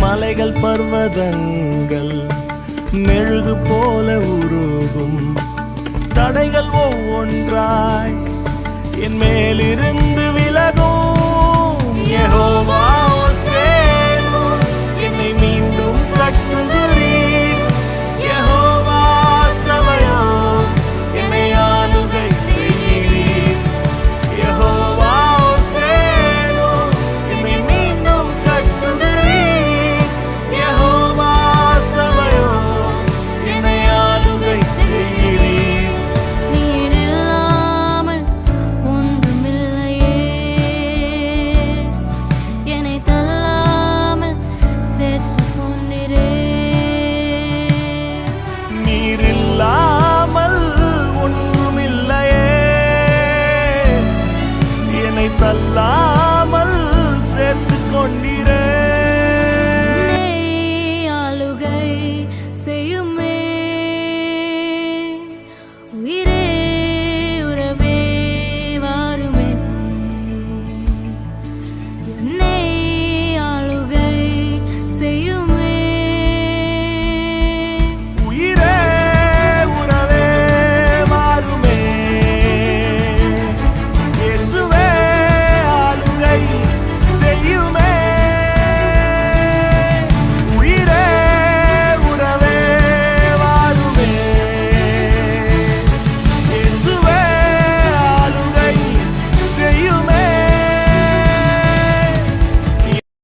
மலைகள் பர்வதங்கள் மெழுகு போல உருகும். தடைகள் ஒவ்வொன்றாய் என் மேலிருந்து விலகும். யெகோவா சேனு என்னை மீண்டும் கட்டுகிறீர். யெகோவா சபையோ என்னை ஆளுகை செய்கிறீர். யெகோவா சேனு என்னை மீண்டும் கட்டுகிறீர். யெகோவா சபையோ என்னை ஆளுகை செய்கிறீர். நீர் இல்லாமல் ஒன்றுமில்லையே, என்னை தள்ளாமல் சேர்த்துக் கொண்டீரே. நீர் இல்லாமல் ஒன்றுமில்லையே, என்னை தள்ளாமல் சேர்த்துக் கொண்டீரே.